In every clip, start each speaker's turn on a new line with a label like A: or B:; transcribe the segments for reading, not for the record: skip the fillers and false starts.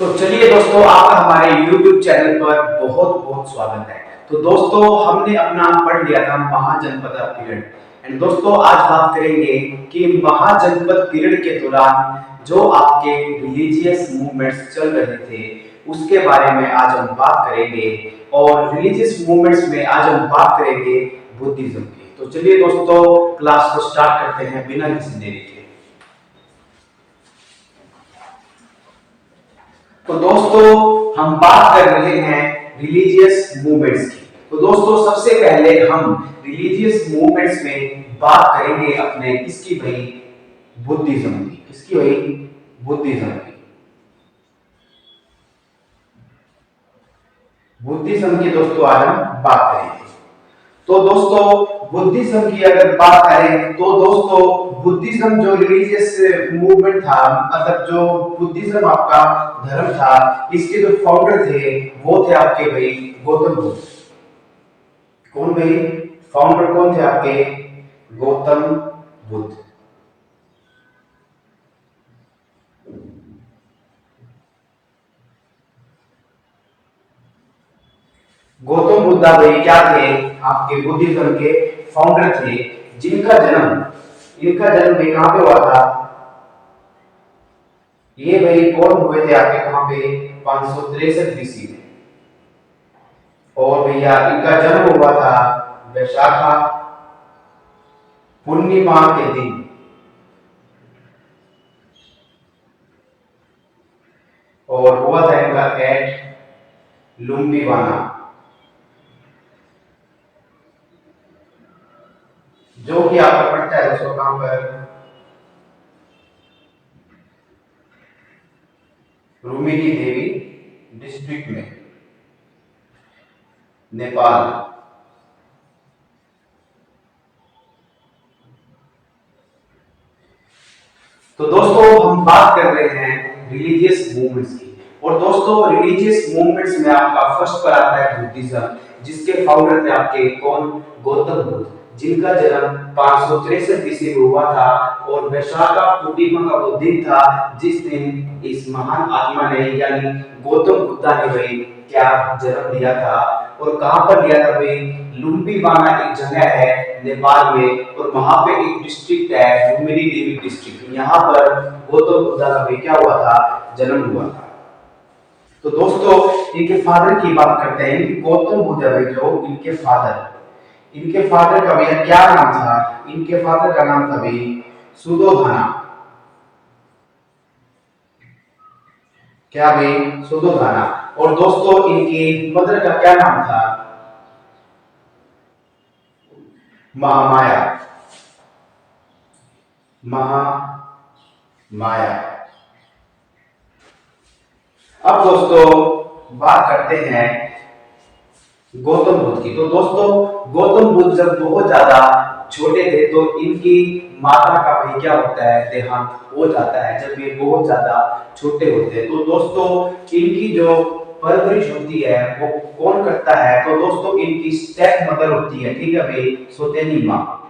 A: तो चलिए दोस्तों, आपका हमारे YouTube चैनल पर बहुत बहुत स्वागत है। तो दोस्तों, हमने अपना पढ़ लिया था महाजनपद पीरियड। एंड दोस्तों, आज बात करेंगे कि महाजनपद पीरियड के दौरान जो आपके रिलीजियस मूवमेंट्स चल रहे थे उसके बारे में आज हम बात करेंगे। और रिलीजियस मूवमेंट्स में आज हम बात करेंगे बुद्धिज्म की। तो चलिए दोस्तों, क्लास को स्टार्ट करते हैं बिना किसी देरी के। तो दोस्तों, हम बात कर रहे हैं रिलीजियस मूवमेंट्स की। तो दोस्तों, सबसे पहले हम रिलीजियस मूवमेंट्स में बात करेंगे अपने किसकी भाई, बुद्धिज्म की। किसकी भाई, बुद्धिज्म की। बुद्धिज्म की दोस्तों आज हम बात करेंगे। तो दोस्तों, बुद्धिज्म की अगर बात करें तो दोस्तों, बुद्धिज्म जो रिलीजियस मूवमेंट था, मतलब जो बुद्धिज्म आपका धर्म था, इसके जो फाउंडर थे वो थे आपके भाई गौतम बुद्ध। कौन भाई, फाउंडर कौन थे आपके, गौतम बुद्ध। गौतम बुद्धा भाई क्या थे, आपके बुद्धिज्म के फाउंडर थे, जिनका जन्म, इनका जन्म भाई कहां पे हुआ था, ये भाई कौन हुए थे आपके, कहां पे, 563 बीसी में। और भैया इनका जन्म हुआ था वैशाखा पूर्णिमा के दिन। और हुआ था इनका एट लुम्बिवाना, जो कि आपका पड़ता है दोस्तों कहां पर, रुक्मिणी देवी डिस्ट्रिक्ट में, नेपाल। तो दोस्तों, हम बात कर रहे हैं रिलीजियस मूवमेंट्स की। और दोस्तों, रिलीजियस मूवमेंट्स में आपका फर्स्ट पर आता है बुद्धिज्म, जिसके फाउंडर थे आपके कौन, गौतम बुद्ध, जिनका जन्म 563 बीसी में हुआ था। और वैशाखा पूर्णिमा का वो दिन था जिस दिन इस महान आत्मा ने यानी गौतम बुद्धा ने भाई क्या जन्म लिया था। और कहां पर लिया था भाई, लुम्बिवाना एक जगह है नेपाल में, और वहां पे एक डिस्ट्रिक्ट है रुक्मिणी देवी डिस्ट्रिक्ट, यहाँ पर गौतम बुद्धा का भी क्या हुआ था, जन्म हुआ था। तो दोस्तों, इनके फादर की बात करते हैं। इनके गौतम बुद्ध भाई जो इनके फादर का भैया क्या नाम था, इनके फादर का नाम था भाई सुदोधना। क्या भाई, सुदोधना। और दोस्तों, इनकी मदर का क्या नाम था, महामाया। महामाया। अब दोस्तों बात करते हैं गौतम बुद्ध की। तो दोस्तों, गौतम बुद्ध जब बहुत ज्यादा छोटे थे तो इनकी माता का भी क्या होता है, देहांत हो जाता है जब ये बहुत ज्यादा छोटे होते हैं। तो दोस्तों, इनकी जो परवरिश होती है वो कौन करता है, तो दोस्तों इनकी स्टेप मदर होती है, ठीक है भाई, सौतेली माँ।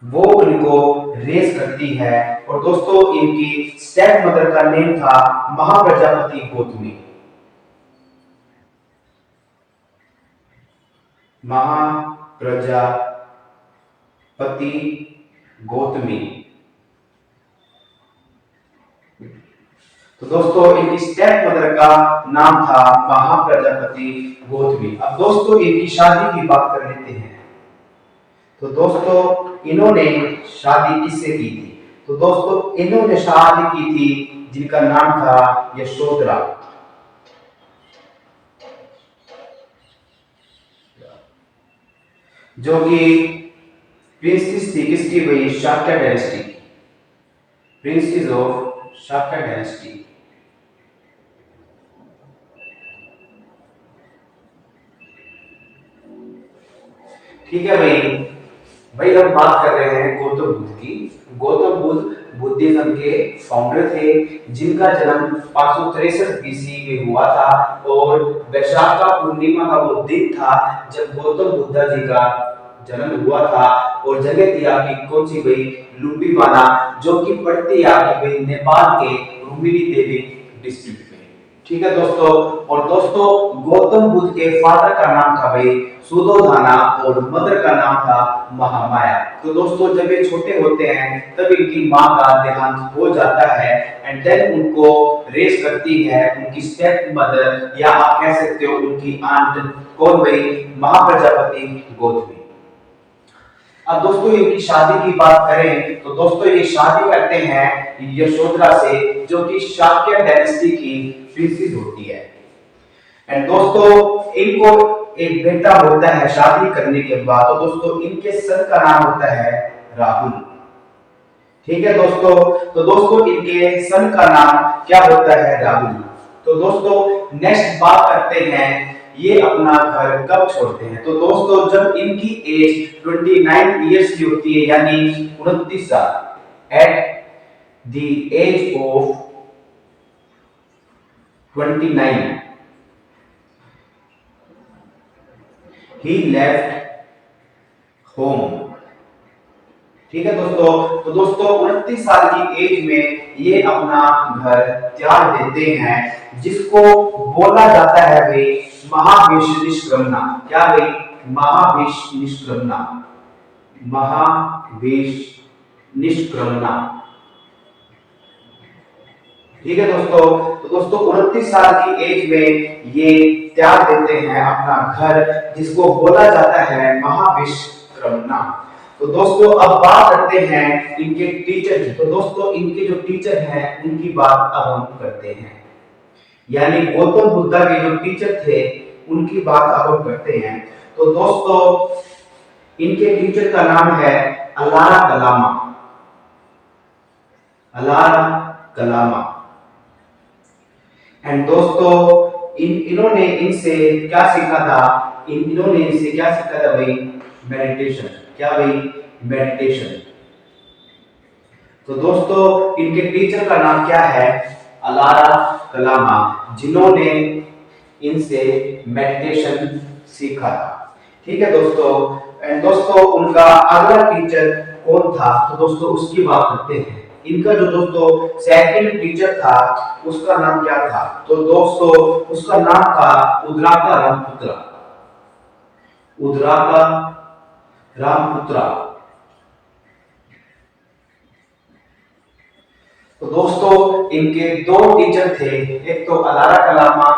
A: वो उनको रेस करती है। और दोस्तों, इनकी स्टेप मदर का नेम था महाप्रजापति गौतमी। महाप्रजापति गौतमी। तो दोस्तों, इनकी स्टेप मदर का नाम था महाप्रजापति गौतमी। अब दोस्तों, इनकी शादी की बात कर लेते हैं। तो दोस्तों, इन्होंने शादी किससे की थी, तो दोस्तों इन्होंने शादी की थी जिनका नाम था यशोधरा, जो कि प्रिंसेस थी किसकी भाई, Shakya dynasty, princess of Shakya dynasty. ठीक है भाई, भाई हम बात कर रहे हैं गौतम बुद्ध की। गौतम बुद्ध बुद्धिज्म के फाउंडर थे, जिनका जन्म 563 बीसी में हुआ था। और वैशाखा पूर्णिमा का वो दिन था जब गौतम बुद्धा जी का जन्म हुआ था। और जगह थी आपकी कौन सी भाई, लुम्बिवाना, जो कि पड़ती है आपकी भाई नेपाल के लुम्बिनी देवी डिस्ट्रिक्ट में। ठीक है दोस्तों। और दोस्तों गौतम बुद्ध के फादर का नाम था भाई सुधोधना और मदर का नाम था महामाया। तो दोस्तों जब ये छोटे होते हैं तब इनकी माँ का देहांत हो जाता है एंड देन उनको रेस करती है उनकी स्टेप मदर, या आप कह सकते हो उनकी आंट, कौन भाई, महाप्रजापति गौतमी। अब दोस्तों इनकी शादी की बात करें तो दोस्तों ये शादी करते हैं यशोधरा से, जो कि शाक्य डायनेस्टी की प्रिंसेस होती है। एंड दोस्तों इनको एक बेटा होता है शादी करने के बाद। तो दोस्तों इनके सन का नाम होता है राहुल। ठीक है दोस्तों। तो दोस्तों इनके सन का नाम क्या होता है, राहुल। तो दोस्तों नेक्स्ट बात करते हैं ये अपना घर कब छोड़ते हैं। तो दोस्तों जब इनकी एज 29 इयर्स की होती है, यानी 29 साल, एट द एज ऑफ 29 ही लेफ्ट होम। ठीक है दोस्तों। तो दोस्तों 29 साल की एज में ये अपना घर त्याग देते हैं, जिसको बोला जाता है भाई महावेश निष्क्रमणा। क्या भाई, महावेश निष्क्रमणा, महावेश निष्क्रमणा। ठीक है दोस्तों। तो दोस्तों 29 साल की एज में ये त्याग देते हैं अपना घर, जिसको बोला जाता है महाविश्वक्रमणा। तो दोस्तों अब बात करते हैं इनके टीचर की। तो दोस्तों इनके जो टीचर हैं उनकी बात अब हम करते हैं, यानी गौतम बुद्ध के जो टीचर थे उनकी बात अब हम करते हैं। तो दोस्तों इनके टीचर का नाम है अलारा कलामा, अलारा कलामा। एंड दोस्तों इन्होंने इनसे क्या सीखा था, इन्होंने इनसे क्या सीखा था भाई, मेडिटेशन। क्या भाई, मेडिटेशन। तो दोस्तों इनके टीचर का नाम क्या है, अलारा कलामा, जिन्होंने इनसे मेडिटेशन सीखा था। ठीक है दोस्तों। एंड दोस्तों उनका अगला टीचर कौन था, तो दोस्तों उसकी बात करते हैं। इनका जो दोस्तों सेकंड टीचर था उसका नाम क्या था, तो दोस्तों उसका नाम था उद्राका रामपुत्रा, उद्राका रामपुत्रा। तो दोस्तों इनके दो टीचर थे, एक तो अलारा कलामा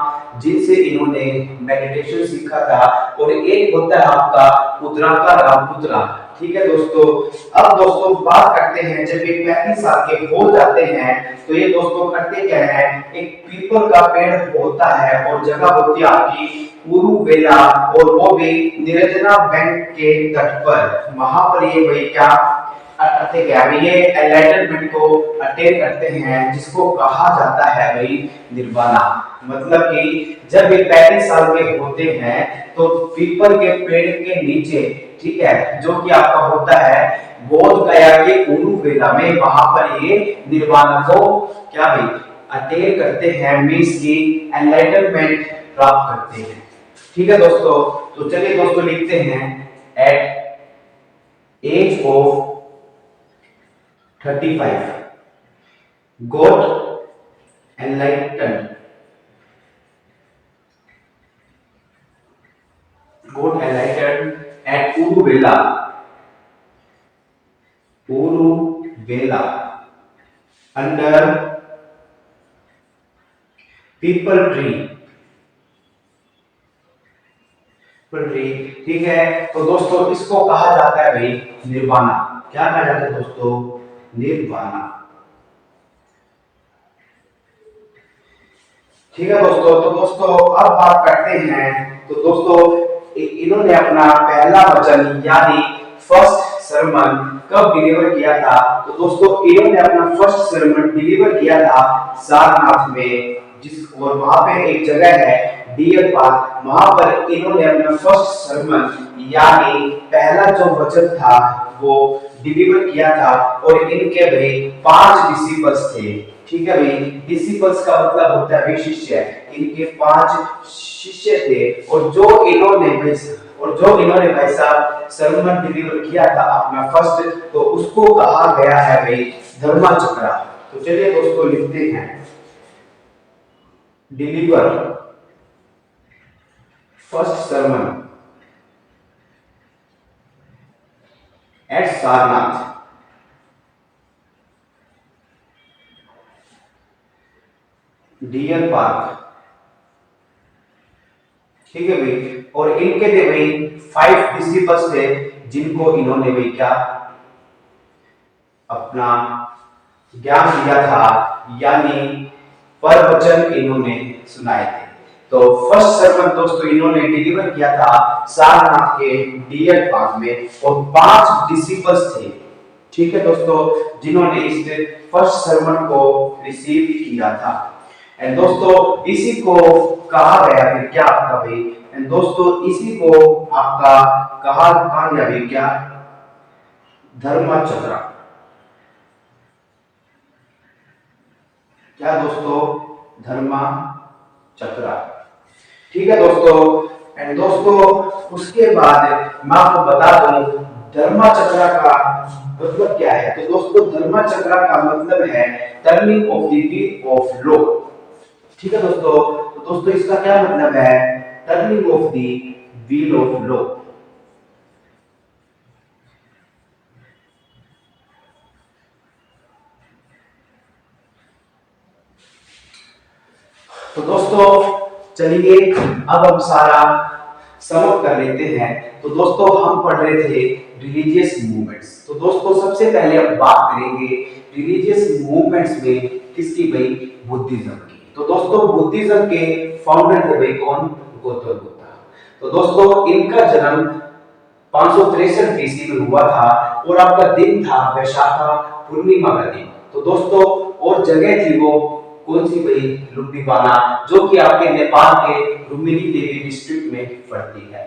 A: जिनसे इन्होंने मेडिटेशन सीखा था, और एक होता है आपका उद्राका रामपुत्रा। ठीक है दोस्तों। अब दोस्तों बात करते हैं जब ये 35 साल के हो जाते हैं तो ये दोस्तों करते क्या है, एक पीपल का पेड़ होता है और जगह होती है आपकी उरुवेला, और वो भी निरंजना बैंक के तट पर। वहां पर ये भाई क्या करते क्या, ये एनलाइटनमेंट को अटेन करते हैं, जिसको कहा जाता है भाई निर्वाणा। मतलब कि जब ये 35 साल के होते हैं तो पीपल के पेड़ के नीचे, ठीक है, जो कि आपका होता है बोध गया के उरुवेला में, वहां पर ये निर्वाणा को क्या भाई अटेन करते हैं, मींस की एनलाइटनमेंट प्राप्त करते हैं। ठीक है दोस्तों। तो चलिए दोस्तों लिखते हैं at age of 35 got enlightened, got enlightened at Uruvela, Uruvela under people tree, ठीक है। तो दोस्तों इसको कहा जाता है भाई निर्वाणा। क्या कहा जाता है दोस्तों, निर्वाणा। ठीक है दोस्तों। तो दोस्तों अब बात करते हैं, तो दोस्तों इन्होंने अपना पहला वचन यानी फर्स्ट सरमन कब डिलीवर किया था, तो दोस्तों इन्होंने अपना फर्स्ट सरमन डिलीवर किया था सारनाथ में, जिस और वहां पे एक जगह है डियर पार्क, वहां पर इन्होंने अपना फर्स्ट सरमन यानी पहला जो वचन था वो डिलीवर किया था। और इनके भाई 5 डिसिपल्स थे। ठीक है भाई, डिसिपल्स का मतलब होता है शिष्य। इनके 5 शिष्य थे, और जो इन्होंने और जो इन्होंने भाई साहब सरमन डिलीवर किया था अपना फर्स्ट, तो उसको कहा गया है भाई धर्माचक्र। तो चलिए दोस्तों लिखते हैं deliver first sermon at Sarnath. Deer park, ठीक है भाई। और इनके थे भाई 5 डिसिपल्स थे जिनको इन्होंने भाई क्या अपना ज्ञान दिया था, यानी प्रवचन इन्होंने सुनाए थे। तो फर्स्ट सरमन दोस्तों इन्होंने डिलीवर किया था सारनाथ के डियर पार्क में, और 5 डिसिपल्स थे, ठीक है दोस्तों, जिन्होंने इस फर्स्ट सरमन को रिसीव किया था। एंड दोस्तों इसी को कहा गया फिर क्या आपका भाई, एंड दोस्तों इसी को आपका कहा गया भाई क्या धर्मचक्र। क्या दोस्तों धर्मचक्र, ठीक है दोस्तों। एंड दोस्तों उसके बाद मैं आपको बता दूं धर्मचक्र का मतलब क्या है। तो दोस्तों धर्मचक्र का मतलब है turning of the wheel of law, ठीक है दोस्तों। तो दोस्तों इसका क्या मतलब है turning of the wheel of law. तो दोस्तों चलिए अब हम सारा समअप कर लेते हैं। तो दोस्तों हम पढ़ रहे थे रिलीजियस मूवमेंट्स। तो दोस्तों सबसे पहले हम बात करेंगे रिलीजियस मूवमेंट्स में किसकी भाई, बुद्धिज्म की। तो दोस्तों बुद्धिज्म के फाउंडर थे भाई कौन, गौतम बुद्ध। तो दोस्तों इनका जन्म 563 बीसी में हुआ था और आपका दिन था वैशाखा पूर्णिमा का दिन। तो दोस्तों और जगह थी वो कौन सी भाई, लुम्बिनी, जो कि आपके नेपाल के लुम्बिनी देवी डिस्ट्रिक्ट में पड़ती है।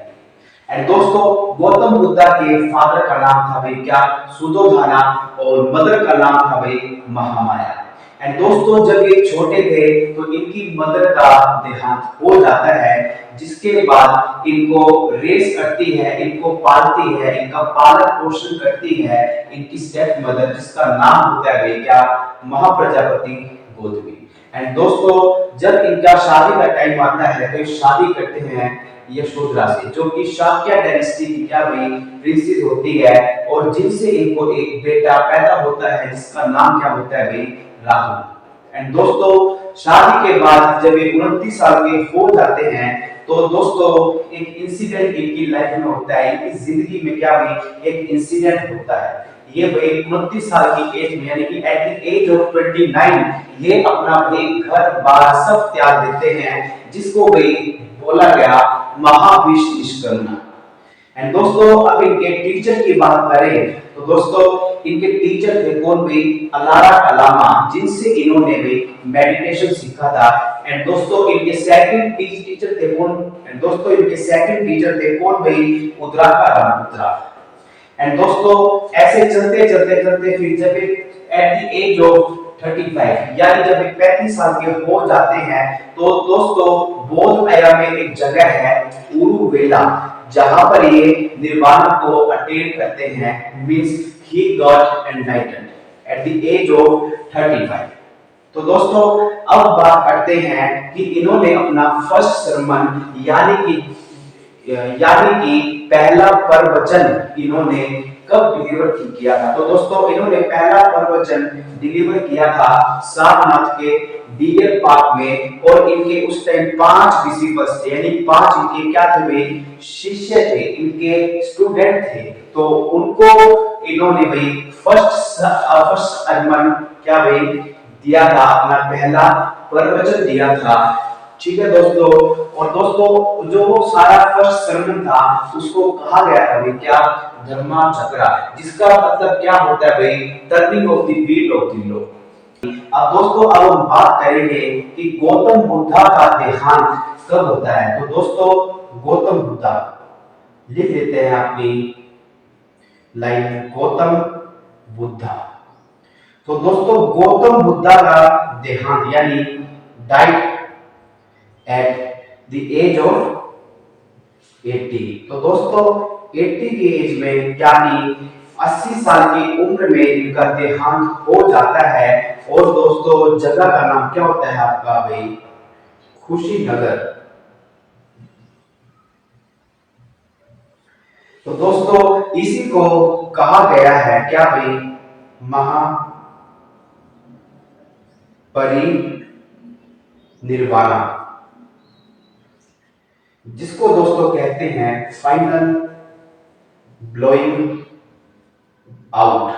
A: एंड दोस्तों गौतम बुद्धा के फादर का नाम था भाई क्या, सुधोधना, और मदर का नाम था भाई महामाया। एंड दोस्तों जब ये छोटे थे तो इनकी मदर का देहांत हो जाता है, जिसके बाद इनको रेस करती है, इनको पालती है, इनका पालन पोषण करती है इनकी स्टेप मदर, जिसका नाम होता है भाई क्या, महाप्रजापति गौतमी। एंड दोस्तों जब इनका शादी का टाइम आता है तो शादी करते हैं यशोधरा से, जो कि शाक्य डायनेस्टी की क्या भाई प्रिंसेस होती है, और जिनसे इनको एक बेटा पैदा होता है जिसका नाम क्या होता है भाई राहुल। एंड दोस्तों शादी के बाद जब ये 29 साल के हो जाते हैं तो दोस्तों एक इंसिडेंट इनकी लाइफ में होता है, इनकी जिंदगी में क्या भाई एक इंसिडेंट होता है। ये भाई 29 साल की एज में, यानी कि एट द एज ऑफ 29 ये अपना भाई घर बार सब त्याग देते हैं, जिसको भाई बोला गया महाविष निष्कर्मण। एंड दोस्तों अब इनके टीचर की बात करें तो दोस्तों इनके टीचर थे कौन भाई, अलारा कलामा, जिनसे इन्होंने भी मेडिटेशन सीखा था। एंड दोस्तों इनके सेकंड टीचर थे कौन, एंड दोस्तों इनके सेकंड टीचर थे कौन भाई, उद्राका रामपुत्रा। एंड दोस्तों ऐसे चलते चलते चलते फिर जब एट द एज ऑफ 35 यानी जब 35 साल के हो जाते हैं तो दोस्तों बोध गया में एक जगह है उरुवेला, जहां पर ये निर्वाण को अटेन करते हैं, means he got enlightened at the age of 35। तो दोस्तों अब बात करते हैं कि इन्होंने अपना फर्स्ट सरमन यानी कि पहला प्रवचन इन्होंने कब डिलीवर किया था। तो दोस्तों इन्होंने पहला प्रवचन डिलीवर किया था सारनाथ के डियर पार्क में, और इनके उस टाइम 5 डिसिपल्स थे, यानी 5 इनके क्या थे भाई, शिष्य थे, इनके स्टूडेंट थे। तो उनको इन्होंने भाई फर्स्ट सरमन क्या भाई दिया था, अपना पहला प्रवचन दिया था, ठीक है दोस्तों। और दोस्तों जो वो सारा फर्स्ट सरमन था उसको कहा गया था भाई क्या, धर्मचक्र, जिसका मतलब क्या होता है भाई, turning of the wheel of the law. अब दोस्तों अब हम बात करेंगे कि गौतम बुद्धा का देहांत कब होता है। तो दोस्तों गौतम बुद्धा लिख लेते हैं अपनी लाइन, गौतम बुद्धा। तो दोस्तों गौतम बुद्धा का देहांत यानी diet at the age of 80। तो दोस्तों 80 की एज में यानी 80 साल की उम्र में इनका देहांत हो जाता है। और दोस्तों जगह का नाम क्या होता है आपका भाई? खुशीनगर। तो दोस्तों इसी को कहा गया है क्या भाई? महापरिनिर्वाणा, जिसको दोस्तों कहते हैं फाइनल ब्लोइंग आउट।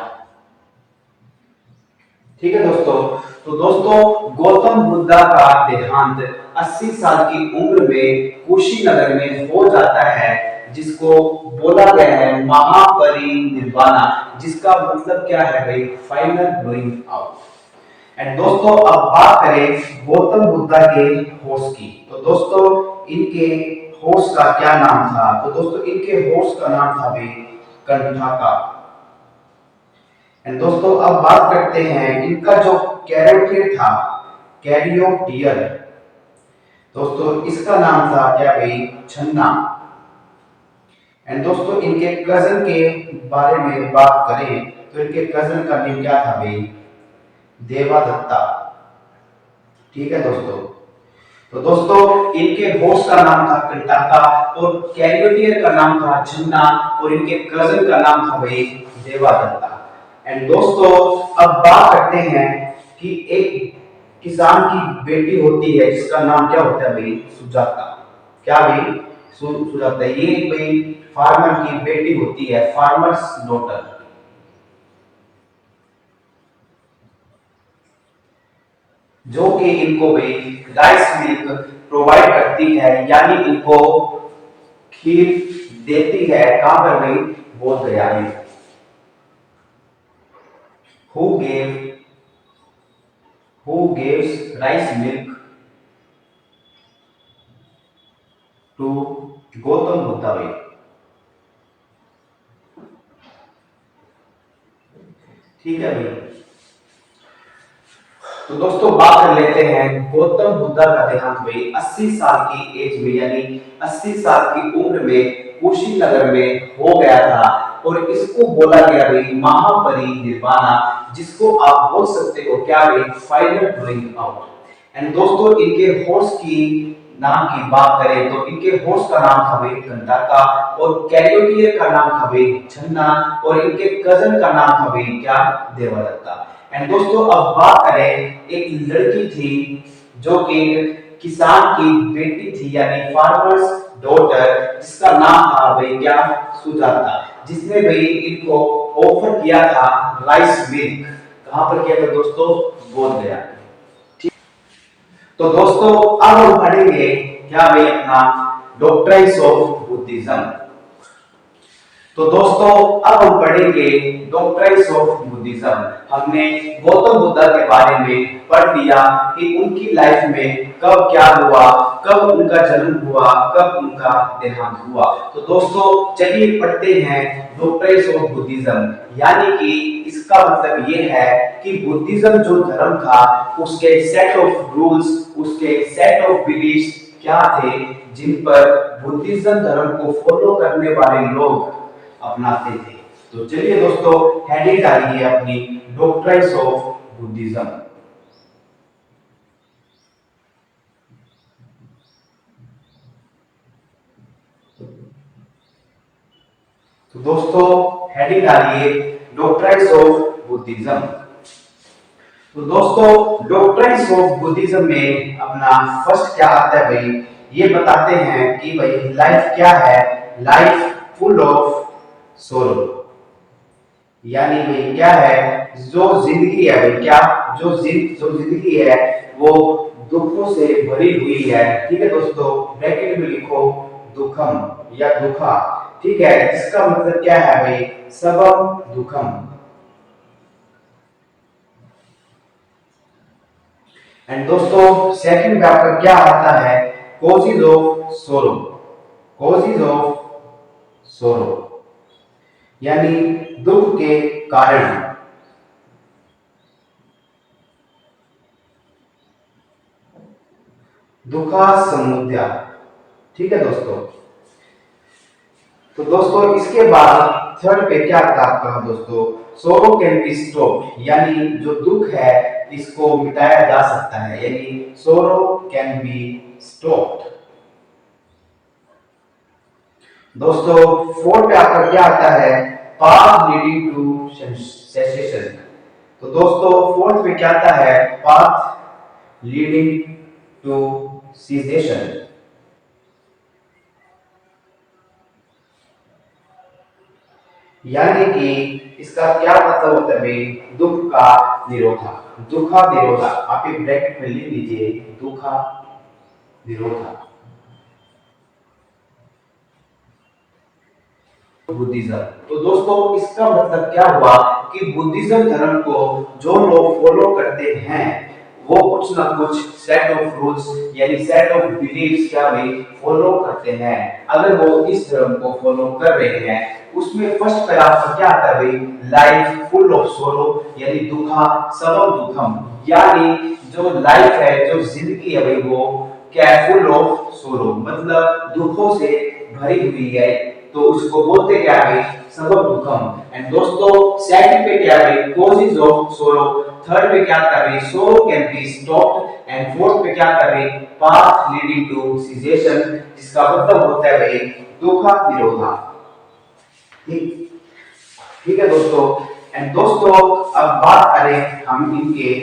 A: ठीक है दोस्तों। तो दोस्तों गौतम बुद्धा का देहांत 80 साल की उम्र में कुशीनगर में हो जाता है, जिसको बोला गया है महापरिनिर्वाणा, जिसका मतलब क्या है भाई? Final blowing out. एंड दोस्तों अब बात करें गौतम बुद्धा के हॉर्स की। तो दोस्तों इनके हॉर्स का क्या नाम था? तो दोस्तों इनके हॉर्स का नाम था भाई कंठाका। एंड दोस्तों अब बात करते हैं इनका जो कैरोटियर था, कैरियोटियर, दोस्तों इसका नाम था क्या भाई? छन्ना। एंड दोस्तों इनके कजन के बारे में बात करें तो इनके कजन का नेम क्या था भाई? देवादत्ता। ठीक है दोस्तों। तो दोस्तों इनके हॉर्स का नाम था कंटाका और कैरियोटियर का नाम था छन्ना और इनके कजन का नाम था भाई देवादत्ता। एंड दोस्तों अब बात करते हैं कि एक किसान की बेटी होती है जिसका नाम क्या होता है भाई? सुजाता। क्या भाई? सुजाता। ये भाई फार्मर की बेटी होती है, फार्मर्स डॉटर, जो कि इनको भाई राइस मिल्क प्रोवाइड करती है, यानी इनको खीर देती है। कहां पर भाई? बोध गया में। Who gave who gives rice milk to Gautam Buddha भाई? ठीक है भाई। तो दोस्तों बात कर लेते हैं गौतम बुद्धा का देहांत भाई 80 साल की एज में, यानी 80 साल की उम्र में कुशीनगर में हो गया था। और इसको बोला गया भाई महापरिनिर्वाणा, जिसको आप बोल सकते हो क्या भाई? Final blowing out. एंड दोस्तों इनके हॉर्स की नाम की बात करें तो इनके हॉर्स का नाम था भाई कंटाका और कैरियोटियर का नाम था भाई छन्ना और इनके कजन का नाम था भाई क्या? देवदत्ता। एंड दोस्तों अब बात करें एक लड़की थी जो कि किसान की बेटी थी, यानी फार्मर्स डॉटर, जिसका नाम था भाई क्या? सुजाता, जिसने भाई इनको ऑफर किया था राइस मिल्क। कहां पर किया था दोस्तों? बोध गया। तो दोस्तों अब हम पढ़ेंगे क्या भाई? अपना डॉक्ट्रिन्स ऑफ बुद्धिज्म। तो दोस्तों अब हम पढ़ेंगे डॉक्ट्रिन्स ऑफ बुद्धिज्म। हमने गौतम बुद्धा के बारे में पढ़ लिया कि उनकी लाइफ में कब क्या हुआ, कब उनका जन्म हुआ, कब उनका देहांत हुआ। तो दोस्तों चलिए पढ़ते हैं डॉक्ट्रिन्स ऑफ बुद्धिज्म। यानी कि इसका मतलब ये है कि बुद्धिज्म जो धर्म था उसके सेट ऑफ रूल्स, उसके सेट ऑफ बिलीफ्स क्या थे, जिन पर बुद्धिज्म धर्म को फॉलो करने वाले लोग अपनाते थे। तो चलिए दोस्तों हेडिंग डालिए अपनी डॉक्ट्रिन्स ऑफ बुद्धिज्म। तो दोस्तों हेडिंग डालिए डॉक्ट्रिन्स ऑफ बुद्धिज्म। तो दोस्तों डॉक्ट्रिन्स ऑफ बुद्धिज्म में अपना फर्स्ट क्या आता है भाई? ये बताते हैं कि भाई लाइफ क्या है? लाइफ फुल ऑफ सोरो, यानी भाई क्या है? जो जिंदगी है भाई क्या? जो जिंदगी है वो दुखों से भरी हुई है। ठीक है दोस्तों, ब्रैकेट में लिखो दुखम या दुखा। ठीक है, इसका मतलब क्या है भाई? सबम दुखम। एंड दोस्तों सेकंड में आपका क्या आता है? कॉजेज ऑफ सोरो। कॉजेज ऑफ सोरो यानी दुख के कारण। दुखा समुद्या। ठीक है दोस्तों। तो दोस्तों इसके बाद थर्ड पे क्या आता है आपका दोस्तों, सोरो कैन बी स्टॉप, यानी जो दुख है इसको मिटाया जा सकता है, यानी सोरो कैन बी स्टॉप्ड। दोस्तों फोर्थ पे आपका क्या आता है, पाथ लीडिंग टू सेसेशन। तो दोस्तों फोर्थ पे क्या आता है, पाथ लीडिंग टू सीसेशन, यानी कि इसका क्या मतलब होता है भाई, दुख का निरोधा, दुखा निरोधा, आप एक ब्रैकेट में लिख लीजिए, दुखा निरोधा बुद्धिज्म। तो दोस्तों इसका मतलब क्या हुआ कि बुद्धिज्म धर्म को जो लोग फॉलो करते हैं वो कुछ ना कुछ सेट ऑफ रूल्स यानी सेट ऑफ बिलीव्स क्या भाई फॉलो करते हैं। अगर वो इस धर्म को फॉलो कर रहे हैं उसमें फर्स्ट पे आपका क्या आता है भाई, लाइफ फुल ऑफ सोरो, यानी दुखा सबम दुखम, यानी जो लाइफ है जो जिंदगी है भाई वो क्या है, फुल ऑफ सोरो, मतलब दुखों से भरी हुई है। तो उसको बोलते क्या है, सबब दुखम। एंड दोस्तों सेकंड पे क्या है, कॉजेज ऑफ सोरो। थर्ड पे क्या आता है, सोरो can be stopped. And fourth पे क्या आता है, पाथ लीडिंग टू सीसेशन, जिसका मतलब होता है भाई दुखा निरोधा। ठीक ठीक है दोस्तों। एंड दोस्तों अब बात करें हम इनके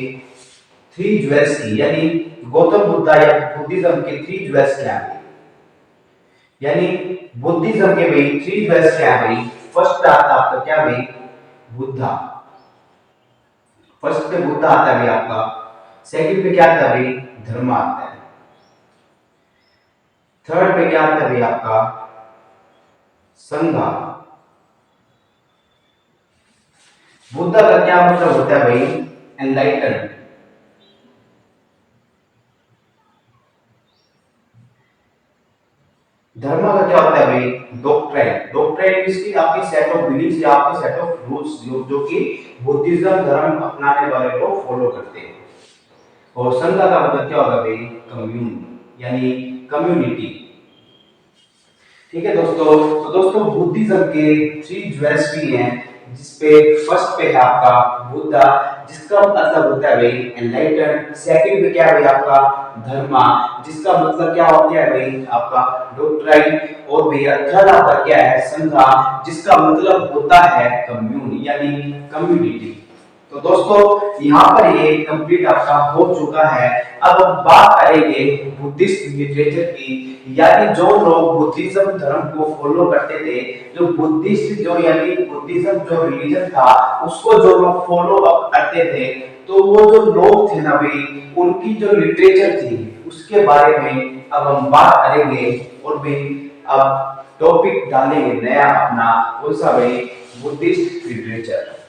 A: थ्री ज्वेल्स की, यानी गौतम बुद्धा या बुद्धिज्म के थ्री ज्वेल्स क्या है, यानी बुद्धिज्म के भाई थ्री ज्वेल्स क्या है भाई। फर्स्ट आता है आपका क्या भाई, बुद्धा, फर्स्ट पे बुद्धा आता है भाई आपका। सेकंड पे क्या आता है भाई, धर्म आता है। थर्ड पे क्या आता है भाई आपका, संघा। बुद्धा का क्या मतलब होता है भाई, एनलाइटन। धर्म का क्या होता है भाई, डॉक्ट्राइन। डॉक्ट्राइन इसकी आपकी सेट ऑफ बिलीफ्स या आपके सेट ऑफ रूल्स जो कि बुद्धिज्म धर्म अपनाने वाले लोग फॉलो करते हैं। और संघ का मतलब क्या होगा भाई, कम्यून, यानी कम्युनिटी। ठीक है दोस्तों। तो दोस्तों बुद्धिज्म के थ्री ज्वेल्स भी हैं, जिसपे फर्स्ट पे है आपका बुद्धा, जिसका मतलब होता है भाई एनलाइटन। सेकंड पे क्या है भाई आपका धर्मा, जिसका मतलब क्या होता है भाई आपका डॉक्ट्राइन। और भैया थर्ड आपका क्या है संघा, जिसका मतलब होता है कम्यून यानी कम्युनिटी। तो दोस्तों यहाँ पर ये कंप्लीट आपका हो चुका है। अब हम बात करेंगे बुद्धिस्ट लिटरेचर की, यानी जो लोग बुद्धिज्म धर्म को फॉलो करते थे, जो बुद्धिस्ट जो यानी बुद्धिज्म जो रिलीजन था उसको जो लोग फॉलो अप करते थे, तो वो जो लोग थे ना भाई उनकी जो लिटरेचर थी उसके बारे में अब हम बात करेंगे। और भाई अब टॉपिक डालेंगे नया अपना, कौन सा भाई, बुद्धिस्ट लिटरेचर।